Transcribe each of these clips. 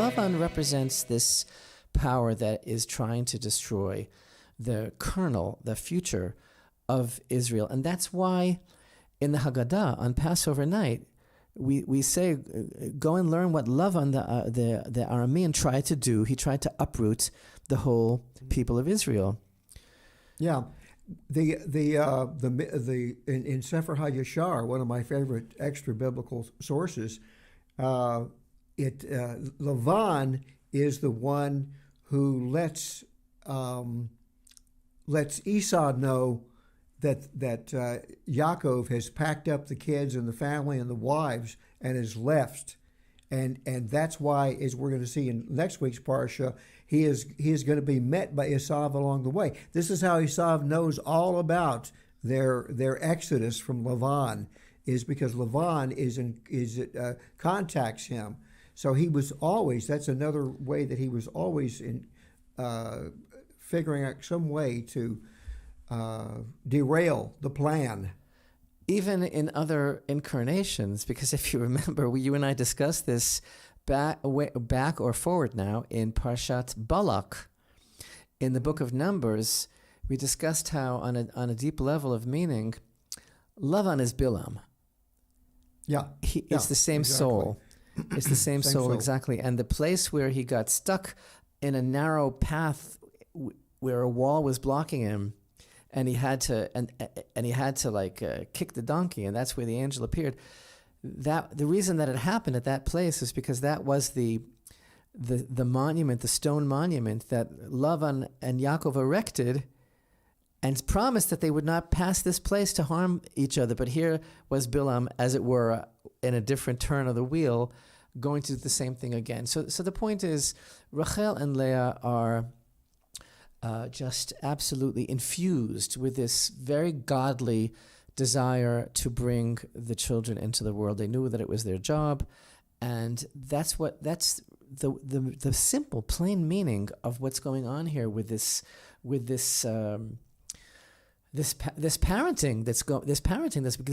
Lavan represents this power that is trying to destroy the kernel, the future of Israel. And that's why in the Haggadah on Passover night, we say, go and learn what Lavan, the Aramean, tried to do. He tried to uproot the whole people of Israel. Yeah. In Sefer HaYashar, one of my favorite extra biblical sources, Lavan is the one who lets Esau know that Yaakov has packed up the kids and the family and the wives and has left. And that's why, as we're going to see in next week's parsha, he is going to be met by Esau along the way. This is how Esau knows all about their exodus from Lavan, is because Lavan contacts him. So he was always, that's another way that he was always figuring out some way to derail the plan. Even in other incarnations, because if you remember, you and I discussed this back or forward now in parashat Balak. In the book of Numbers, we discussed how on a deep level of meaning, Lavan is Bilam. Yeah. It's the same exactly. soul. It's the same soul, exactly. And the place where he got stuck in a narrow path where a wall was blocking him, and he had to kick the donkey, and that's where the angel appeared. That the reason that it happened at that place is because that was the monument, the stone monument that Lavan and Yaakov erected, and promised that they would not pass this place to harm each other. But here was Bilam, as it were, in a different turn of the wheel, going to do the same thing again. So the point is, Rachel and Leah are just absolutely infused with this very godly desire to bring the children into the world. They knew that it was their job, and that's the simple, plain meaning of what's going on here with this parenting this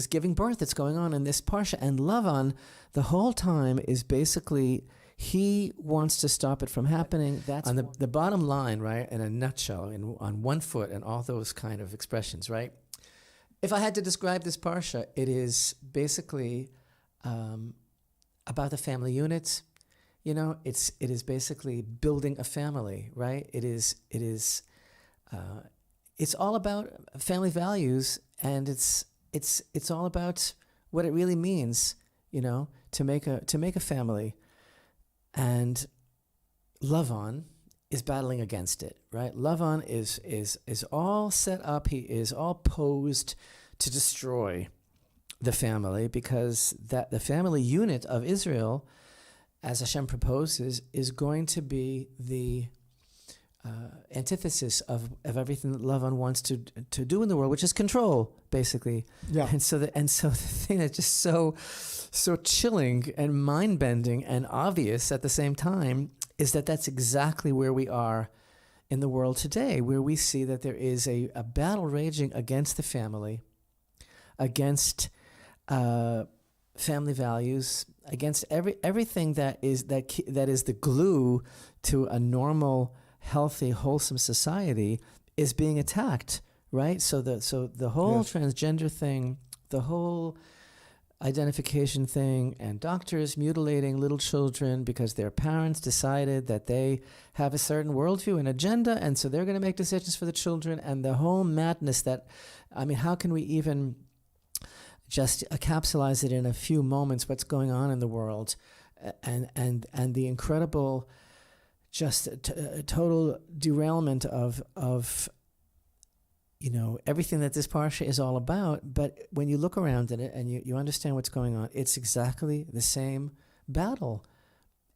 giving birth that's going on in this parsha. And Lavan the whole time is basically, he wants to stop it from happening. That's on the bottom line, right? In a nutshell, on one foot, and all those kind of expressions, right? If I had to describe this parsha, it is basically about the family unit. You know, it is basically building a family, right? It's all about family values, and it's all about what it really means, you know, to make a family. And Lavan is battling against it, right? Lavan is all set up. He is all posed to destroy the family, because that the family unit of Israel, as Hashem proposes, is going to be the antithesis of everything that Lavan wants to do in the world, which is control, basically. Yeah. And so the thing that's just so chilling and mind-bending and obvious at the same time is that that's exactly where we are in the world today, where we see that there is a battle raging against the family, against family values, against everything that is the glue to a normal, healthy, wholesome society is being attacked, right? So the whole transgender thing, the whole identification thing, and doctors mutilating little children because their parents decided that they have a certain worldview and agenda, and so they're going to make decisions for the children, and the whole madness that, I mean, how can we even just capsulize it in a few moments, what's going on in the world, and the incredible just total derailment of you know, everything that this parsha is all about. But when you look around at it and you understand what's going on, it's exactly the same battle.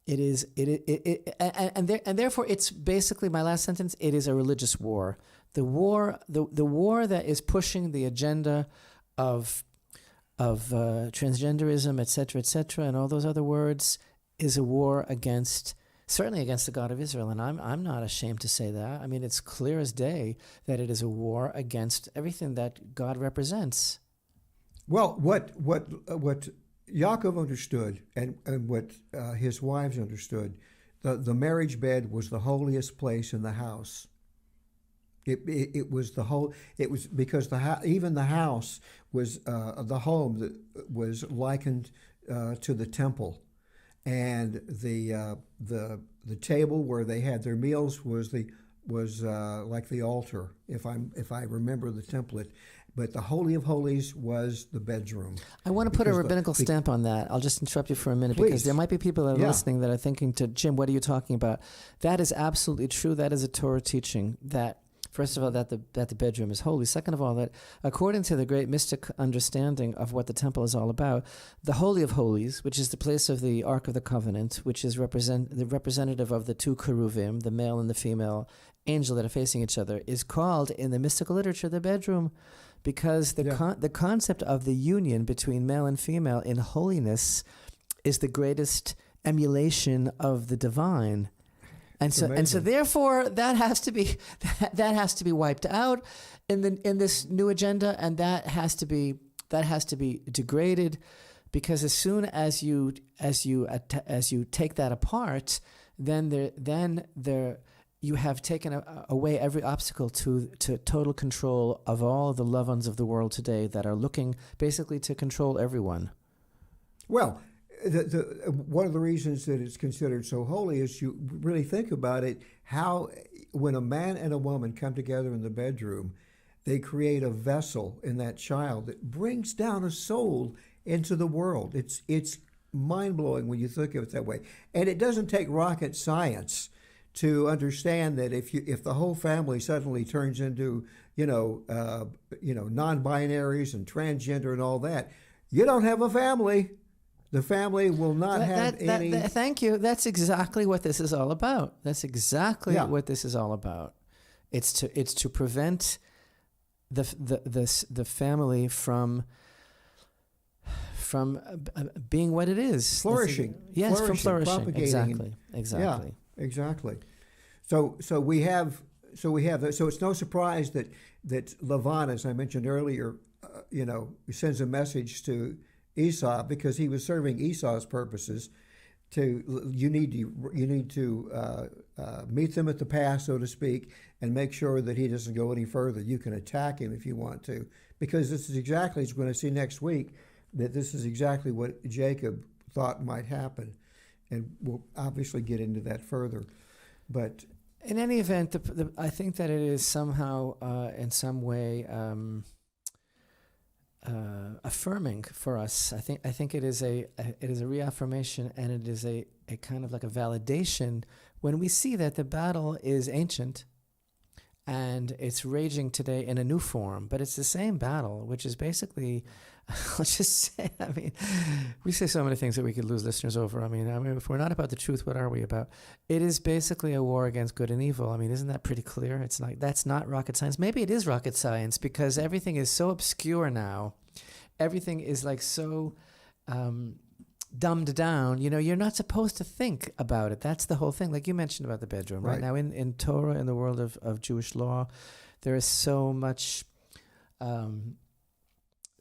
And therefore it's basically, my last sentence, it is a religious war. The war that is pushing the agenda of transgenderism, et cetera, and all those other words, is a war certainly against the God of Israel, and I'm not ashamed to say that. I mean, it's clear as day that it is a war against everything that God represents. Well, what Yaakov understood, and what his wives understood, The marriage bed was the holiest place in the house. It was the whole. It was because even the house was the home that was likened to the temple, and the table where they had their meals was like the altar. If I remember the template. But the Holy of Holies was the bedroom. I want to put a rabbinical stamp on that. I'll just interrupt you for a minute, because there might be people that are listening that are thinking to, Jim, what are you talking about? That is absolutely true. That is a Torah teaching that, first of all, that the bedroom is holy. Second of all, that according to the great mystic understanding of what the temple is all about, the Holy of Holies, which is the place of the Ark of the Covenant, which is the representative of the two cheruvim, the male and the female angel that are facing each other, is called in the mystical literature the bedroom, because the concept of the union between male and female in holiness is the greatest emulation of the divine. And so therefore that has to be wiped out in this new agenda, and that has to be degraded, because as soon as you take that apart, then you have taken away every obstacle to total control of all the Lavans of the world today that are looking basically to control everyone. Well, one of the reasons that it's considered so holy is, you really think about it, how when a man and a woman come together in the bedroom, they create a vessel in that child that brings down a soul into the world. It's mind-blowing when you think of it that way. And it doesn't take rocket science to understand that if the whole family suddenly turns into non-binaries and transgender and all that, you don't have a family. The family will not have any. Thank you. That's exactly what this is all about. That's exactly what this is all about. It's to prevent the family from being what it is. Flourishing. From flourishing. Propagating. Exactly. Yeah, exactly. So it's no surprise that Lavan, as I mentioned earlier, sends a message to Esau, because he was serving Esau's purposes. You need to meet them at the pass, so to speak, and make sure that he doesn't go any further. You can attack him if you want to, because this is exactly, as we're going to see next week, that this is exactly what Jacob thought might happen, and we'll obviously get into that further. But in any event, I think that it is somehow, in some way, affirming for us. I think it is a reaffirmation, and it is a kind of like a validation when we see that the battle is ancient and it's raging today in a new form, but it's the same battle, which is basically, let's just say, we say so many things that we could lose listeners over. If we're not about the truth, what are we about? It is basically a war against good and evil. Isn't that pretty clear? It's like, that's not rocket science. Maybe it is rocket science, because everything is so obscure now. Everything is like so dumbed down. You're not supposed to think about it. That's the whole thing. Like you mentioned about the bedroom. Right now in Torah, in the world of Jewish law, there is so much...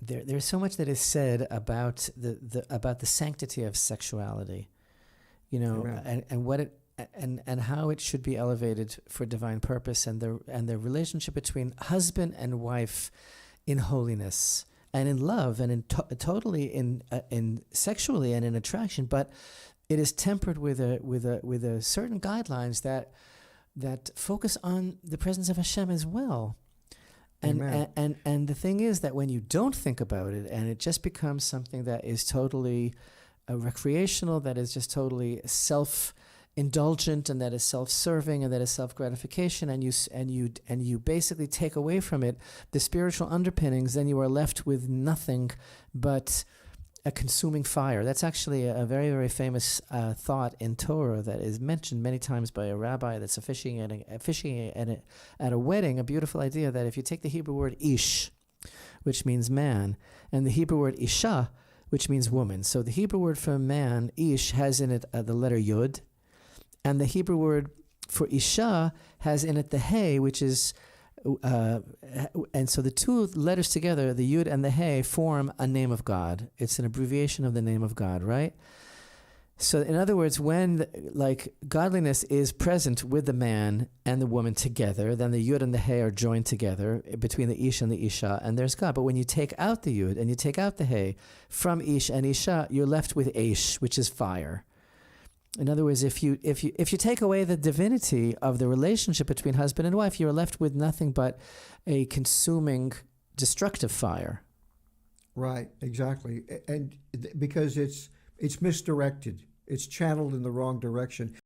There's so much that is said about the sanctity of sexuality, and what it and how it should be elevated for divine purpose, and the relationship between husband and wife in holiness and in love and in totally in sexually and in attraction, but it is tempered with a certain guidelines that focus on the presence of Hashem as well. And the thing is that when you don't think about it, and it just becomes something that is totally recreational, that is just totally self-indulgent, and that is self-serving, and that is self-gratification, and you basically take away from it the spiritual underpinnings, then you are left with nothing but a consuming fire. That's actually a very, very famous thought in Torah that is mentioned many times by a rabbi that's officiating at a wedding, a beautiful idea that if you take the Hebrew word ish, which means man, and the Hebrew word isha, which means woman. So the Hebrew word for man, ish, has in it the letter yud, and the Hebrew word for isha has in it the hey, which is and so the two letters together, the Yud and the Hey, form a name of God. It's an abbreviation of the name of God, right? So, in other words, when like godliness is present with the man and the woman together, then the yud and the hey are joined together between the ish and the isha, and there's God. But when you take out the yud and you take out the hey from ish and isha, you're left with ish, which is fire. In other words, if you take away the divinity of the relationship between husband and wife, you're left with nothing but a consuming, destructive fire. Right, exactly, and because it's misdirected. It's channeled in the wrong direction.